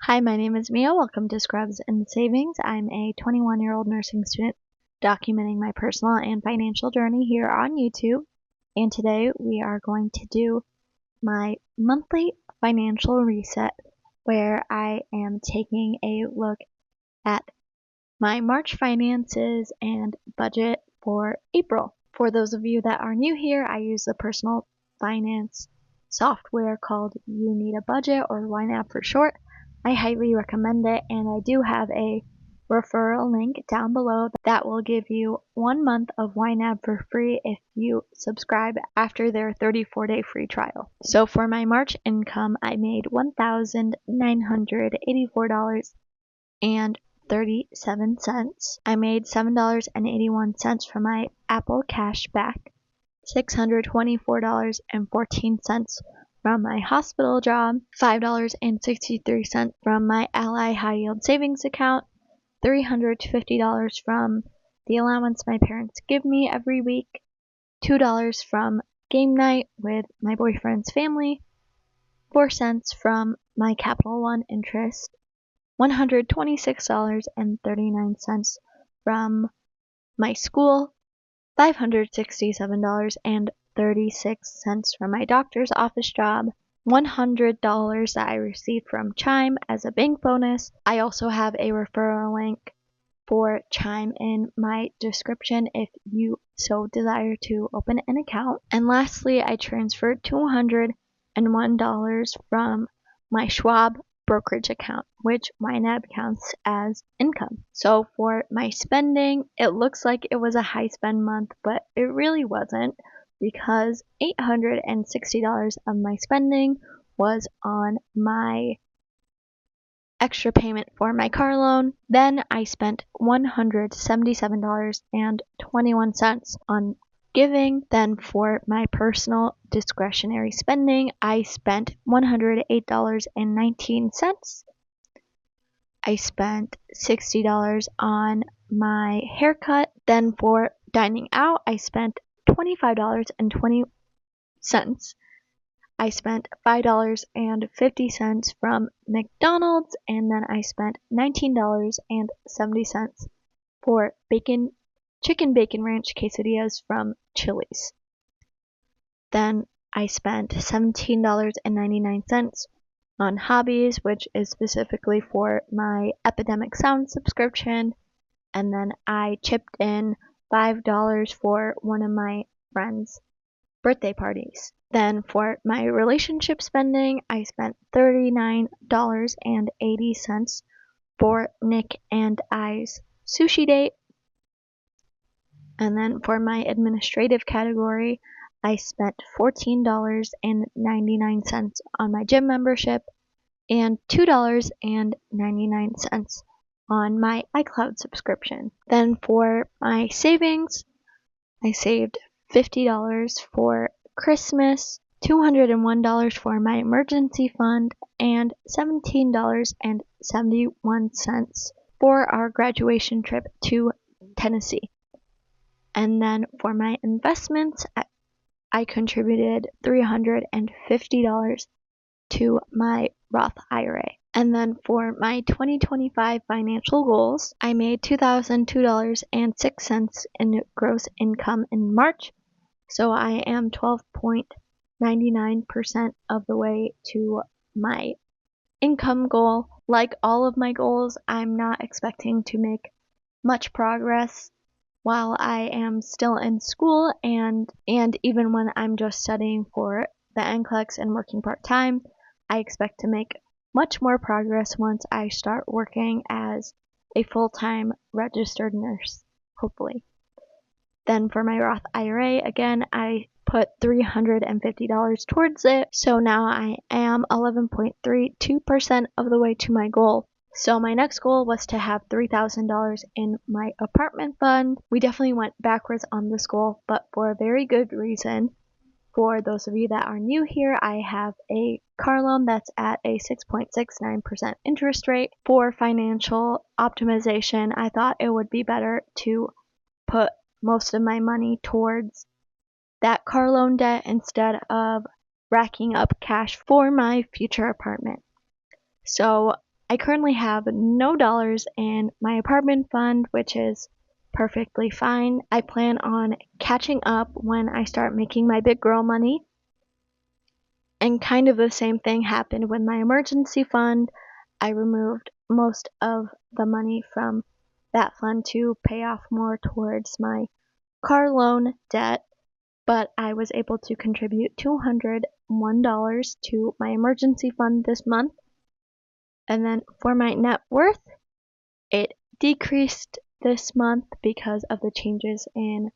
Hi, my name is Mia. Welcome to Scrubs and Savings. I'm a 21-year-old nursing student documenting my personal and financial journey here on YouTube. And today we are going to do my monthly financial reset where I am taking a look at my March finances and budget for April. For those of you that are new here, I use the personal finance software called You Need a Budget, or YNAB for short. I highly recommend it, and I do have a referral link down below that will give you 1 month of YNAB for free if you subscribe after their 34-day free trial. So for my March income, I made $1,984.37. I made $7.81 from my Apple cash back, $624.14 from my hospital job, $5.63 from my Ally High Yield Savings account, $350 from the allowance my parents give me every week, $2 from game night with my boyfriend's family, 4 cents from my Capital One interest, $126.39 from my school, $567.36 from my doctor's office job, $100 that I received from Chime as a bank bonus. I also have a referral link for Chime in my description if you so desire to open an account. And lastly, I transferred $201 from my Schwab brokerage account, which YNAB counts as income. So for my spending, it looks like it was a high spend month, but it really wasn't, because $860 of my spending was on my extra payment for my car loan. Then I spent $177.21 on giving. Then for my personal discretionary spending, I spent $108.19. I spent $60 on my haircut. Then for dining out, I spent $25.20. I spent $5.50 from McDonald's, and then I spent $19.70 for chicken bacon ranch quesadillas from Chili's. Then I spent $17.99 on hobbies, which is specifically for my Epidemic Sound subscription, and then I chipped in $5 for one of my friends' birthday parties. Then for my relationship spending, I spent $39.80 for Nick and I's sushi date. And then for my administrative category, I spent $14.99 on my gym membership and $2.99 on my iCloud subscription. Then for my savings, I saved $50 for Christmas, $201 for my emergency fund, and $17.71 for our graduation trip to Tennessee. And then for my investments, I contributed $350 to my Roth IRA. And then for my 2025 financial goals, I made $2,002.06 in gross income in March. So I am 12.99% of the way to my income goal. Like all of my goals, I'm not expecting to make much progress while I am still in school, and even when I'm just studying for the NCLEX and working part-time. I expect to make much more progress once I start working as a full-time registered nurse, hopefully. Then for my Roth IRA, again, I put $350 towards it, so now I am 11.32% of the way to my goal. So my next goal was to have $3,000 in my apartment fund. We definitely went backwards on this goal, but for a very good reason. For those of you that are new here, I have a car loan that's at a 6.69% interest rate. For financial optimization, I thought it would be better to put most of my money towards that car loan debt instead of racking up cash for my future apartment. So I currently have no dollars in my apartment fund, which is perfectly fine. I plan on catching up when I start making my big girl money. And kind of the same thing happened with my emergency fund. I removed most of the money from that fund to pay off more towards my car loan debt, but I was able to contribute $201 to my emergency fund this month. And then for my net worth, it decreased this month because of the changes in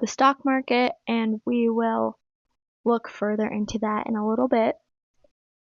the stock market, and we will look further into that in a little bit.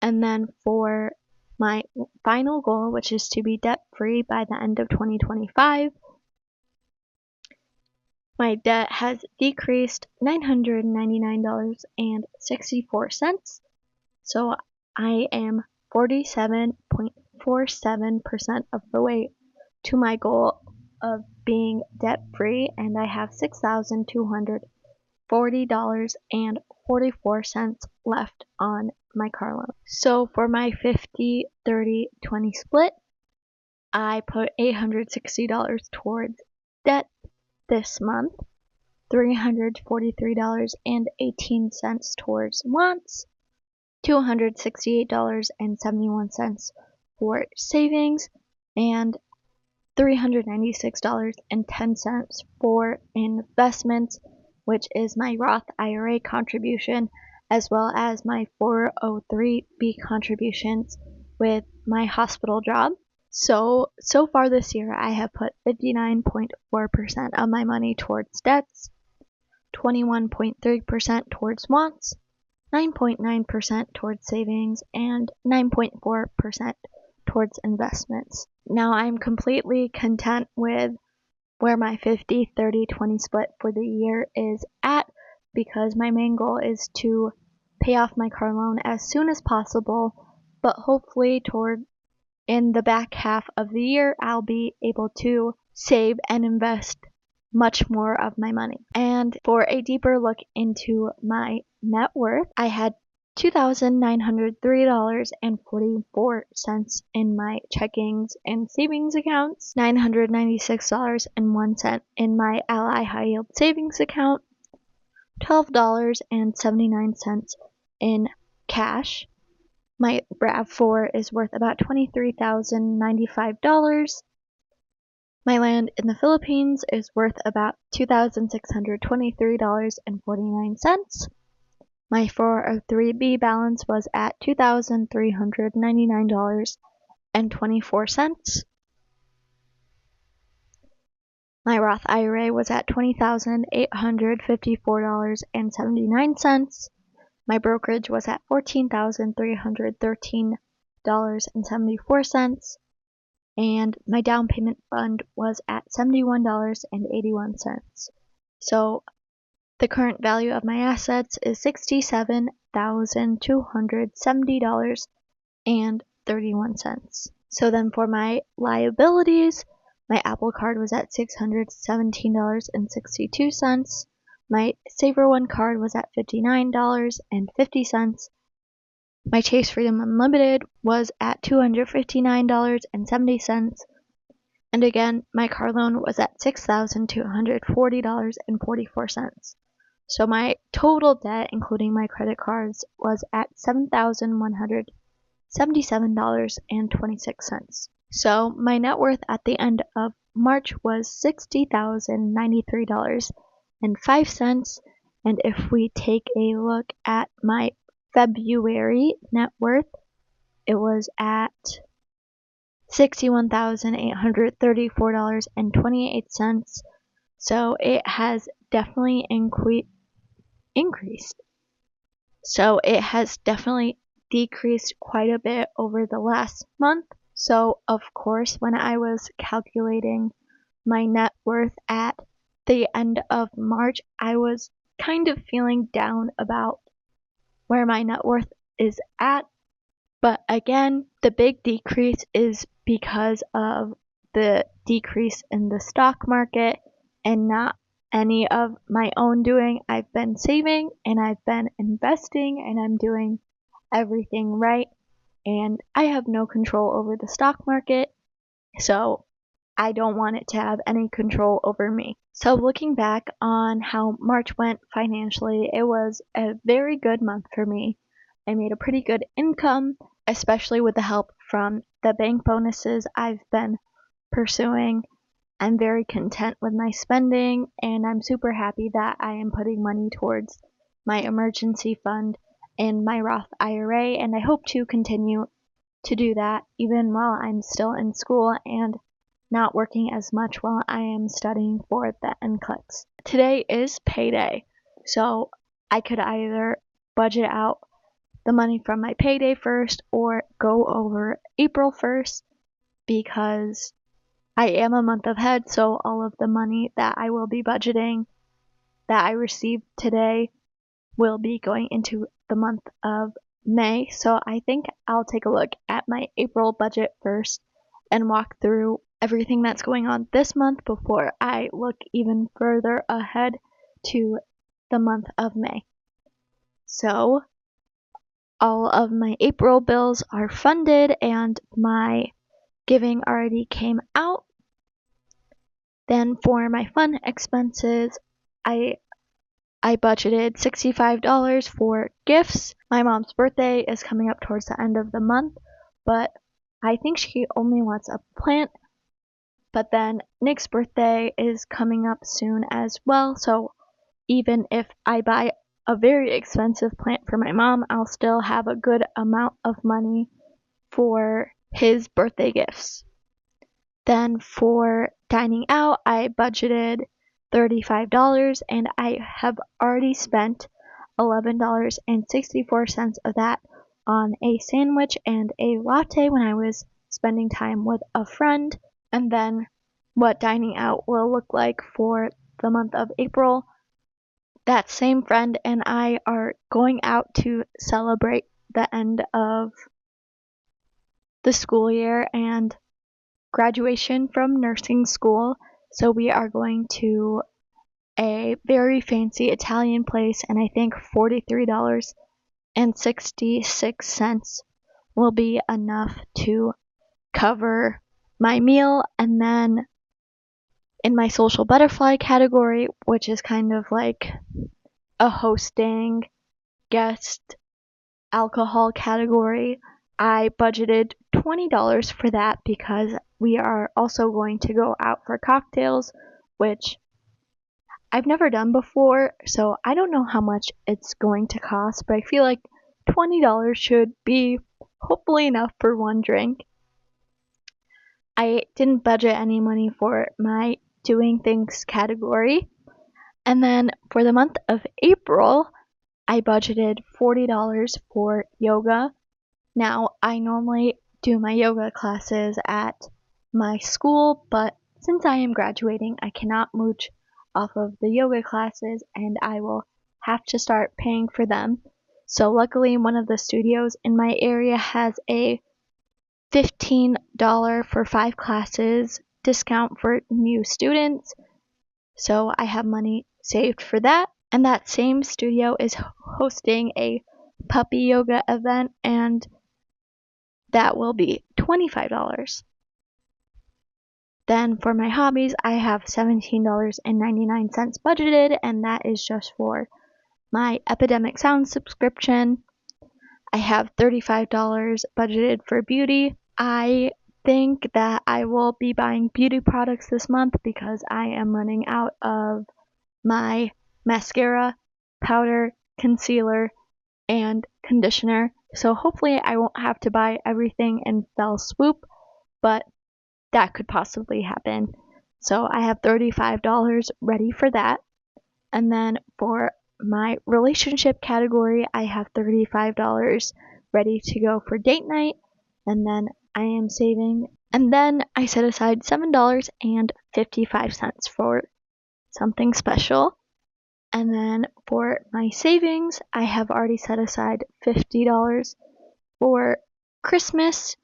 And then for my final goal, which is to be debt free by the end of 2025, my debt has decreased $999.64. So I am 47.47% of the way to my goal of being debt free, and I have $6,240.44 left on my car loan. So for my 50-30-20 split, I put $860 towards debt this month, $343.18 towards wants, $268.71 for savings, and $396.10 for investments, which is my Roth IRA contribution, as well as my 403b contributions with my hospital job. So far this year, I have put 59.4% of my money towards debts, 21.3% towards wants, 9.9% towards savings, and 9.4% towards investments. Now I'm completely content with where my 50-30-20 split for the year is at, because my main goal is to pay off my car loan as soon as possible, but hopefully in the back half of the year I'll be able to save and invest much more of my money. And for a deeper look into my net worth, I had $2,903.44 in my checkings and savings accounts, $996.01 in my Ally High Yield Savings account, $12.79 in cash. My RAV4 is worth about $23,095. My land in the Philippines is worth about $2,623.49. My 403b balance was at $2,399.24. My Roth IRA was at $20,854.79. My brokerage was at $14,313.74. And my down payment fund was at $71.81. So the current value of my assets is $67,270.31. So then for my liabilities, my Apple Card was at $617.62. My Savor One card was at $59.50. My Chase Freedom Unlimited was at $259.70. And again, my car loan was at $6,240.44. So my total debt, including my credit cards, was at $7,177.26. So my net worth at the end of March was $60,093.05. And if we take a look at my February net worth, it was at $61,834.28. So it has definitely increased. So it has definitely decreased quite a bit over the last month. So of course, when I was calculating my net worth at the end of March, I was kind of feeling down about where my net worth is at. But again, the big decrease is because of the decrease in the stock market and not any of my own doing. I've been saving and I've been investing and I'm doing everything right. and I have no control over the stock market, so I don't want it to have any control over me. So looking back on how March went financially, it was a very good month for me. I made a pretty good income, especially with the help from the bank bonuses I've been pursuing. I'm very content with my spending, and I'm super happy that I am putting money towards my emergency fund and my Roth IRA, and I hope to continue to do that even while I'm still in school and not working as much while I am studying for the NCLEX. Today is payday, so I could either budget out the money from my payday first or go over April 1st because I am a month ahead, so all of the money that I will be budgeting that I received today will be going into the month of May. So I think I'll take a look at my April budget first and walk through everything that's going on this month before I look even further ahead to the month of May. So all of my April bills are funded and my giving already came out. Then for my fun expenses, I budgeted $65 for gifts. My mom's birthday is coming up towards the end of the month, but I think she only wants a plant. But then Nick's birthday is coming up soon as well, so even if I buy a very expensive plant for my mom, I'll still have a good amount of money for his birthday gifts. Then for dining out, I budgeted $35 and I have already spent $11.64 of that on a sandwich and a latte when I was spending time with a friend. And then what dining out will look like for the month of April. That same friend and I are going out to celebrate the end of the school year and graduation from nursing school. So we are going to a very fancy Italian place, and I think $43.66 will be enough to cover my meal. And then in my social butterfly category, which is kind of like a hosting guest alcohol category, I budgeted $20 for that because we are also going to go out for cocktails, which I've never done before, so I don't know how much it's going to cost, but I feel like $20 should be hopefully enough for one drink. I didn't budget any money for my doing things category. And then for the month of April, I budgeted $40 for yoga. Now, I normally do my yoga classes at my school, but since I am graduating, I cannot mooch off of the yoga classes and I will have to start paying for them. So luckily, one of the studios in my area has a $15 for 5 classes discount for new students. So I have money saved for that. And that same studio is hosting a puppy yoga event, and that will be $25. Then for my hobbies, I have $17.99 budgeted, and that is just for my Epidemic Sound subscription. I have $35 budgeted for beauty. I think that I will be buying beauty products this month because I am running out of my mascara, powder, concealer, and conditioner. So hopefully I won't have to buy everything in fell swoop, but that could possibly happen. So I have $35 ready for that. And then for my relationship category, I have $35 ready to go for date night. And then I am saving. And then I set aside $7.55 for something special. And then for my savings, I have already set aside $50 for Christmas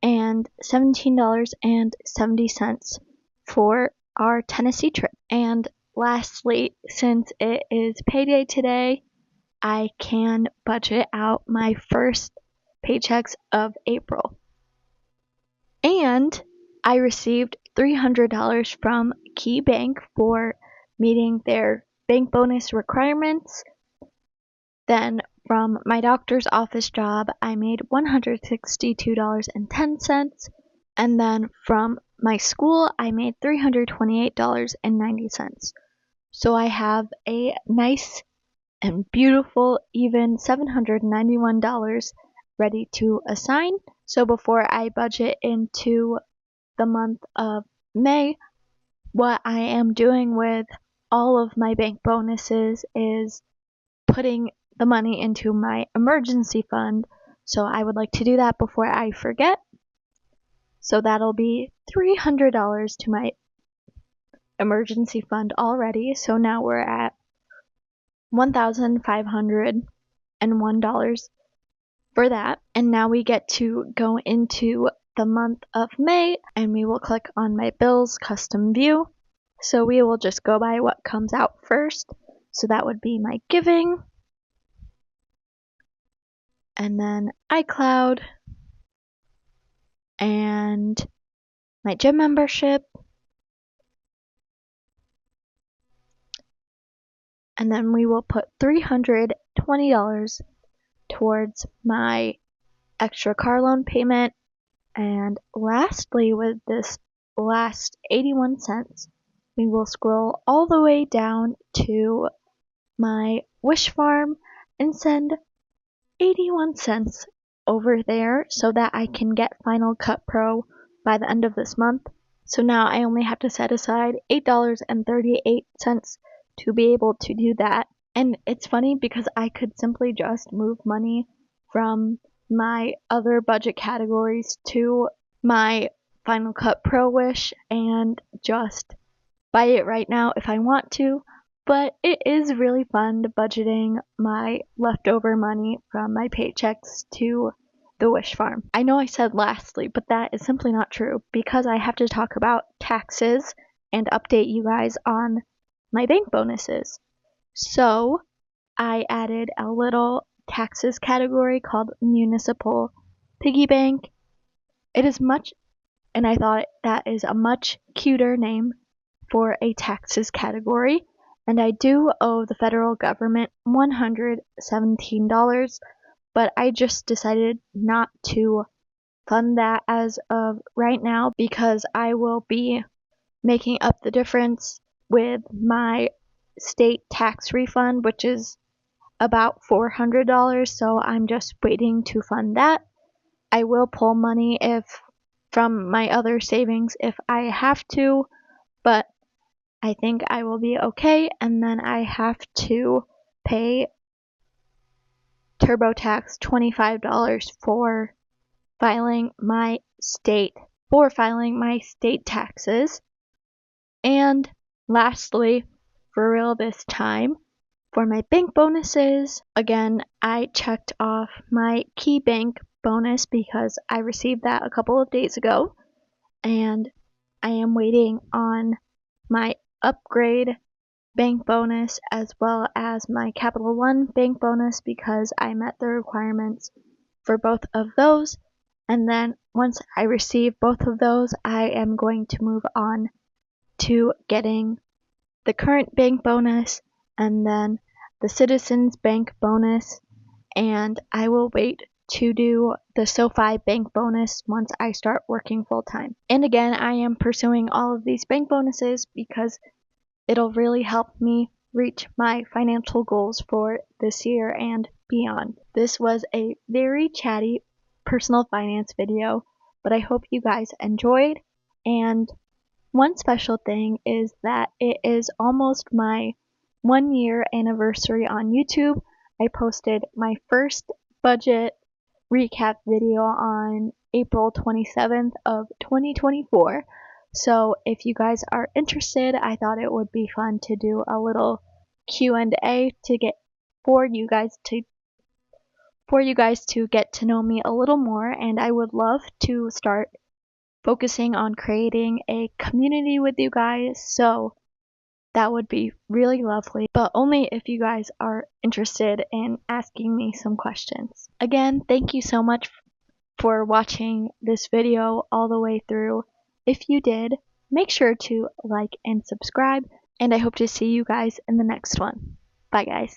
and $17.70 for our Tennessee trip. And lastly, since it is payday today, I can budget out my first paychecks of April. And I received $300 from Key Bank for meeting their bank bonus requirements. Then from my doctor's office job, I made $162.10. And then from my school, I made $328.90. So I have a nice and beautiful, even $791 ready to assign. So before I budget into the month of May, what I am doing with all of my bank bonuses is putting the money into my emergency fund. So I would like to do that before I forget. So that'll be $300 to my emergency fund already. So now we're at $1,501 for that. And now we get to go into the month of May, and we will click on my bills custom view. So we will just go by what comes out first. So that would be my giving, and then iCloud, and my gym membership, and then we will put $320 towards my extra car loan payment. And lastly, with this last 81 cents, we will scroll all the way down to my Wish Farm and send 81 cents over there so that I can get Final Cut Pro by the end of this month. So now I only have to set aside $8.38 to be able to do that. And it's funny because I could simply just move money from my other budget categories to my Final Cut Pro Wish and just buy it right now if I want to, but it is really fun budgeting my leftover money from my paychecks to the Wish Farm. I know I said lastly, but that is simply not true because I have to talk about taxes and update you guys on my bank bonuses. So I added a little taxes category called Municipal Piggy Bank. It is much, and I thought that is a much cuter name for a taxes category, and I do owe the federal government $117, but I just decided not to fund that as of right now because I will be making up the difference with my state tax refund, which is about $400, so I'm just waiting to fund that. I will pull money from my other savings if I have to, but I think I will be okay. And then I have to pay TurboTax $25 for filing my state taxes. And lastly, for real this time, for my bank bonuses, again, I checked off my Key Bank bonus because I received that a couple of days ago, and I am waiting on my Upgrade bank bonus as well as my Capital One bank bonus because I met the requirements for both of those. And then once I receive both of those, I am going to move on to getting the current bank bonus and then the Citizens Bank bonus, and I will wait to do the SoFi bank bonus once I start working full time. And again, I am pursuing all of these bank bonuses because it'll really help me reach my financial goals for this year and beyond. This was a very chatty personal finance video, but I hope you guys enjoyed. And one special thing is that it is almost my 1 year anniversary on YouTube. I posted my first budget recap video on April 27th of 2024. So if you guys are interested, I thought it would be fun to do a little Q&A to get for you guys to get to know me a little more, and I would love to start focusing on creating a community with you guys. So that would be really lovely, but only if you guys are interested in asking me some questions. Again, thank you so much for watching this video all the way through. If you did, make sure to like and subscribe, and I hope to see you guys in the next one. Bye guys.